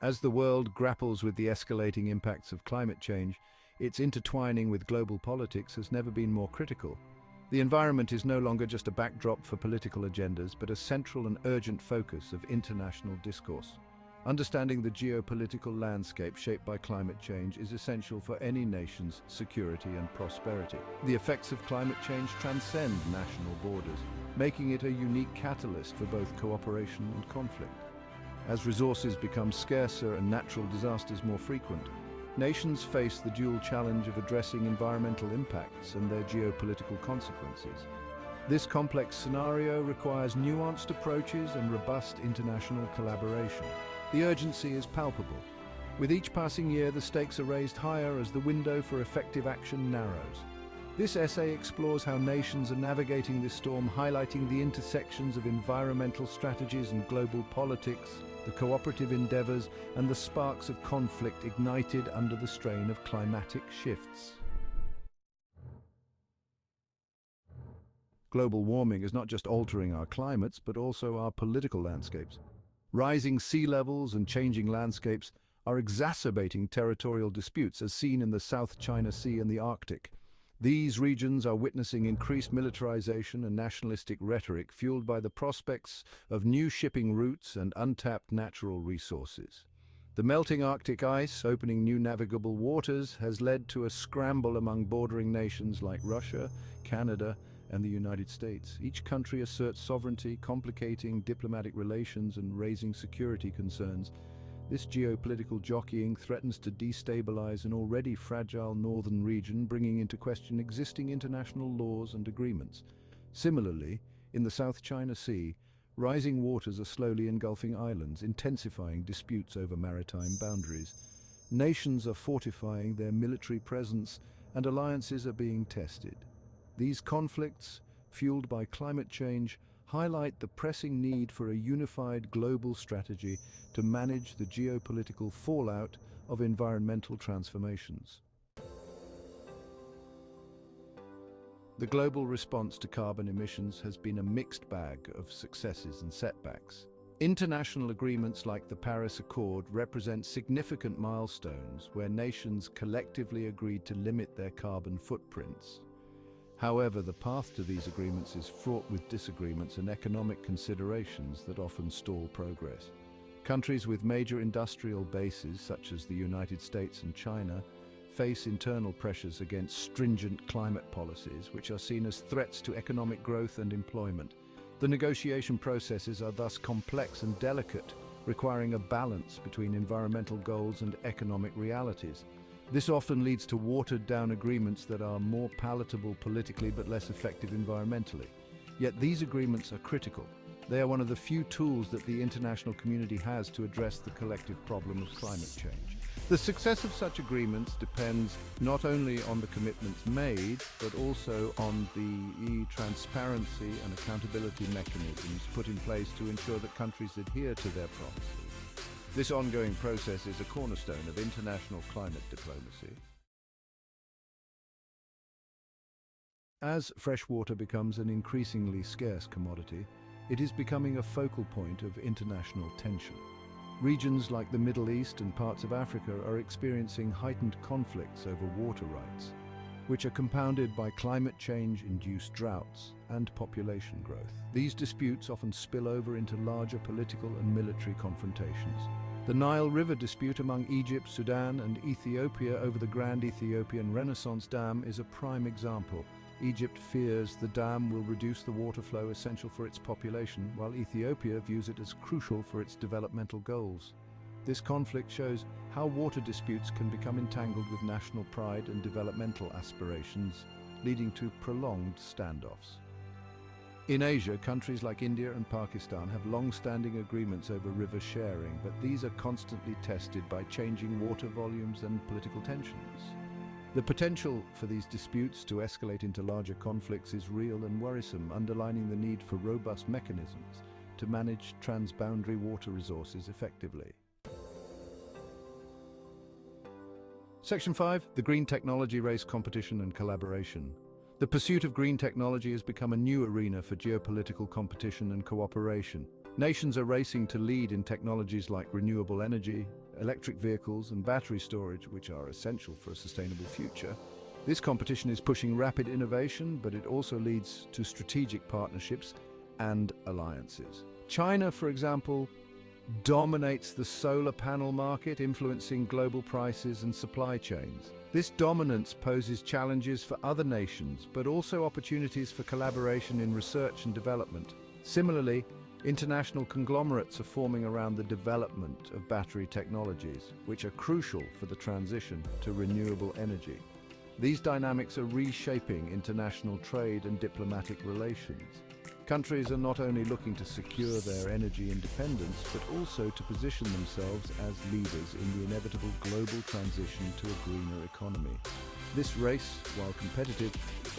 As the world grapples with the escalating impacts of climate change, its intertwining with global politics has never been more critical. The environment is no longer just a backdrop for political agendas, but a central and urgent focus of international discourse. Understanding the geopolitical landscape shaped by climate change is essential for any nation's security and prosperity. The effects of climate change transcend national borders, making it a unique catalyst for both cooperation and conflict. As resources become scarcer and natural disasters more frequent, nations face the dual challenge of addressing environmental impacts and their geopolitical consequences. This complex scenario requires nuanced approaches and robust international collaboration. The urgency is palpable. With each passing year, the stakes are raised higher as the window for effective action narrows. This essay explores how nations are navigating this storm, highlighting the intersections of environmental strategies and global politics, the cooperative endeavors, and the sparks of conflict ignited under the strain of climatic shifts. Global warming is not just altering our climates, but also our political landscapes. Rising sea levels and changing landscapes are exacerbating territorial disputes, as seen in the South China Sea and the Arctic. These regions are witnessing increased militarization and nationalistic rhetoric fueled by the prospects of new shipping routes and untapped natural resources. The melting Arctic ice, opening new navigable waters, has led to a scramble among bordering nations like Russia, Canada, and the United States. Each country asserts sovereignty, complicating diplomatic relations and raising security concerns. This geopolitical jockeying threatens to destabilize an already fragile northern region, bringing into question existing international laws and agreements. Similarly, in the South China Sea, rising waters are slowly engulfing islands, intensifying disputes over maritime boundaries. Nations are fortifying their military presence, and alliances are being tested. These conflicts, fueled by climate change, highlight the pressing need for a unified global strategy to manage the geopolitical fallout of environmental transformations. The global response to carbon emissions has been a mixed bag of successes and setbacks. International agreements like the Paris Accord represent significant milestones where nations collectively agreed to limit their carbon footprints. However, the path to these agreements is fraught with disagreements and economic considerations that often stall progress. Countries with major industrial bases, such as the United States and China, face internal pressures against stringent climate policies, which are seen as threats to economic growth and employment. The negotiation processes are thus complex and delicate, requiring a balance between environmental goals and economic realities. This often leads to watered-down agreements that are more palatable politically but less effective environmentally. Yet these agreements are critical. They are one of the few tools that the international community has to address the collective problem of climate change. The success of such agreements depends not only on the commitments made, but also on the transparency and accountability mechanisms put in place to ensure that countries adhere to their promises. This ongoing process is a cornerstone of international climate diplomacy. As freshwater becomes an increasingly scarce commodity, it is becoming a focal point of international tension. Regions like the Middle East and parts of Africa are experiencing heightened conflicts over water rights, which are compounded by climate change-induced droughts and population growth. These disputes often spill over into larger political and military confrontations. The Nile River dispute among Egypt, Sudan, and Ethiopia over the Grand Ethiopian Renaissance Dam is a prime example. Egypt fears the dam will reduce the water flow essential for its population, while Ethiopia views it as crucial for its developmental goals. This conflict shows how water disputes can become entangled with national pride and developmental aspirations, leading to prolonged standoffs. In Asia, countries like India and Pakistan have long-standing agreements over river sharing, but these are constantly tested by changing water volumes and political tensions. The potential for these disputes to escalate into larger conflicts is real and worrisome, underlining the need for robust mechanisms to manage transboundary water resources effectively. Section 5. The Green Technology Race Competition and Collaboration. The pursuit of green technology has become a new arena for geopolitical competition and cooperation. Nations are racing to lead in technologies like renewable energy, electric vehicles and battery storage, which are essential for a sustainable future. This competition is pushing rapid innovation, but it also leads to strategic partnerships and alliances. China, for example, dominates the solar panel market, influencing global prices and supply chains. This dominance poses challenges for other nations, but also opportunities for collaboration in research and development. Similarly, international conglomerates are forming around the development of battery technologies, which are crucial for the transition to renewable energy. These dynamics are reshaping international trade and diplomatic relations. Countries are not only looking to secure their energy independence, but also to position themselves as leaders in the inevitable global transition to a greener economy. This race, while competitive,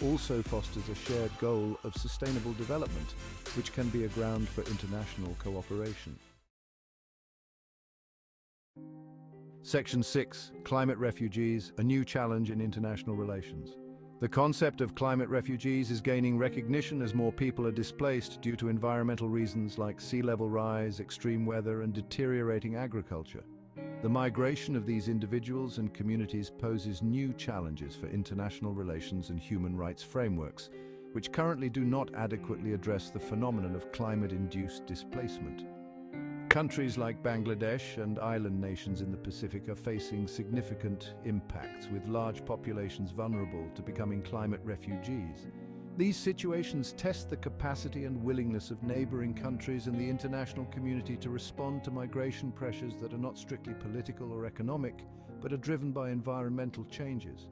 also fosters a shared goal of sustainable development, which can be a ground for international cooperation. Section 6. Climate refugees, a new challenge in international relations. The concept of climate refugees is gaining recognition as more people are displaced due to environmental reasons like sea level rise, extreme weather, and deteriorating agriculture. The migration of these individuals and communities poses new challenges for international relations and human rights frameworks, which currently do not adequately address the phenomenon of climate-induced displacement. Countries like Bangladesh and island nations in the Pacific are facing significant impacts, with large populations vulnerable to becoming climate refugees. These situations test the capacity and willingness of neighboring countries and the international community to respond to migration pressures that are not strictly political or economic, but are driven by environmental changes.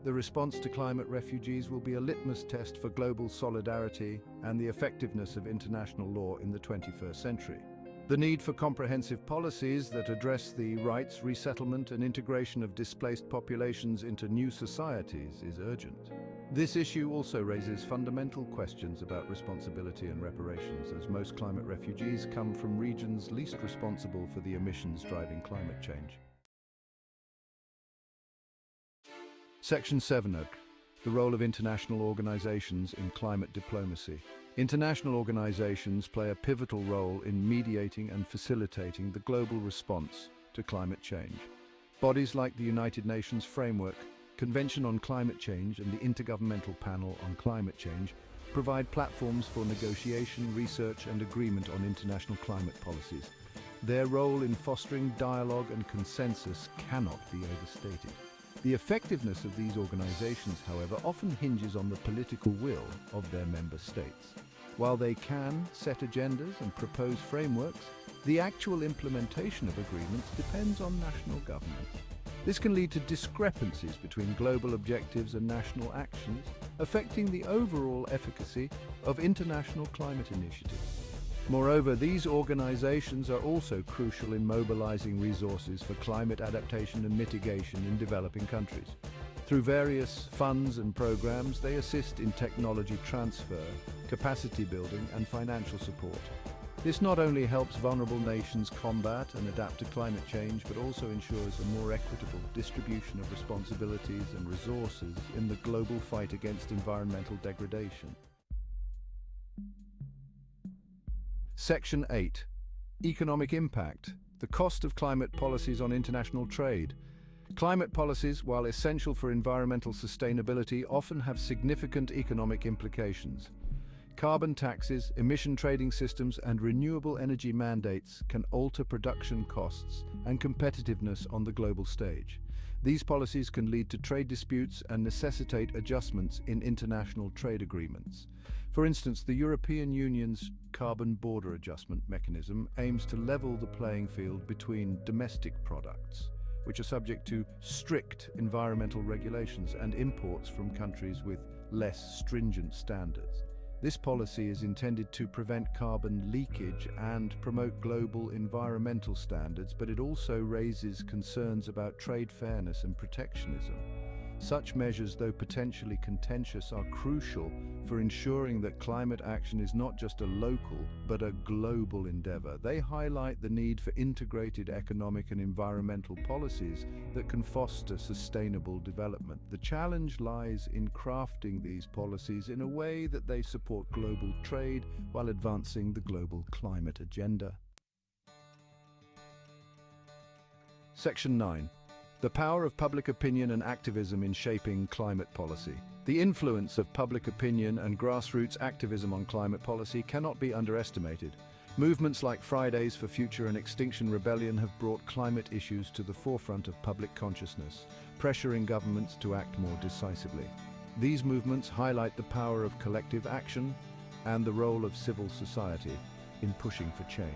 The response to climate refugees will be a litmus test for global solidarity and the effectiveness of international law in the 21st century. The need for comprehensive policies that address the rights, resettlement, and integration of displaced populations into new societies is urgent. This issue also raises fundamental questions about responsibility and reparations, as most climate refugees come from regions least responsible for the emissions driving climate change. Section 7. The role of international organizations in climate diplomacy. International organizations play a pivotal role in mediating and facilitating the global response to climate change. Bodies like the United Nations Framework, Convention on Climate Change, and the Intergovernmental Panel on Climate Change provide platforms for negotiation, research, and agreement on international climate policies. Their role in fostering dialogue and consensus cannot be overstated. The effectiveness of these organizations, however, often hinges on the political will of their member states. While they can set agendas and propose frameworks, the actual implementation of agreements depends on national governments. This can lead to discrepancies between global objectives and national actions, affecting the overall efficacy of international climate initiatives. Moreover, these organizations are also crucial in mobilizing resources for climate adaptation and mitigation in developing countries. Through various funds and programs, they assist in technology transfer, capacity building, and financial support. This not only helps vulnerable nations combat and adapt to climate change, but also ensures a more equitable distribution of responsibilities and resources in the global fight against environmental degradation. Section 8. Economic impact. The cost of climate policies on international trade. Climate policies, while essential for environmental sustainability, often have significant economic implications. Carbon taxes, emission trading systems, and renewable energy mandates can alter production costs and competitiveness on the global stage. These policies can lead to trade disputes and necessitate adjustments in international trade agreements. For instance, the European Union's Carbon Border Adjustment Mechanism aims to level the playing field between domestic products, which are subject to strict environmental regulations, and imports from countries with less stringent standards. This policy is intended to prevent carbon leakage and promote global environmental standards, but it also raises concerns about trade fairness and protectionism. Such measures, though potentially contentious, are crucial for ensuring that climate action is not just a local, but a global endeavor. They highlight the need for integrated economic and environmental policies that can foster sustainable development. The challenge lies in crafting these policies in a way that they support global trade while advancing the global climate agenda. Section 9. The power of public opinion and activism in shaping climate policy. The influence of public opinion and grassroots activism on climate policy cannot be underestimated. Movements like Fridays for Future and Extinction Rebellion have brought climate issues to the forefront of public consciousness, pressuring governments to act more decisively. These movements highlight the power of collective action and the role of civil society in pushing for change.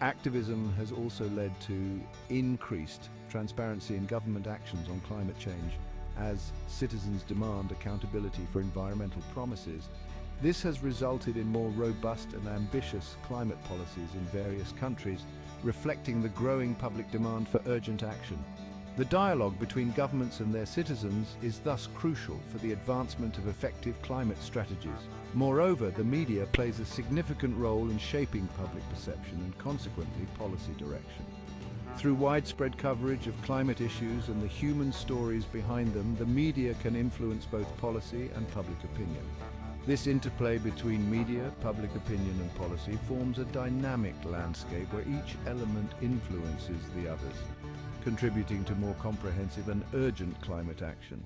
Activism has also led to increased transparency in government actions on climate change as citizens demand accountability for environmental promises. This has resulted in more robust and ambitious climate policies in various countries, reflecting the growing public demand for urgent action. The dialogue between governments and their citizens is thus crucial for the advancement of effective climate strategies. Moreover, the media plays a significant role in shaping public perception and consequently policy direction. Through widespread coverage of climate issues and the human stories behind them, the media can influence both policy and public opinion. This interplay between media, public opinion and policy forms a dynamic landscape where each element influences the others, contributing to more comprehensive and urgent climate action.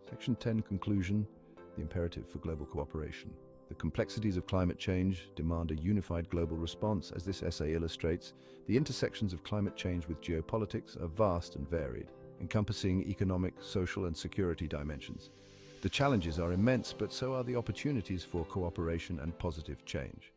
Section 10 Conclusion: the imperative for global cooperation. The complexities of climate change demand a unified global response. As this essay illustrates, the intersections of climate change with geopolitics are vast and varied, encompassing economic, social and security dimensions. The challenges are immense, but so are the opportunities for cooperation and positive change.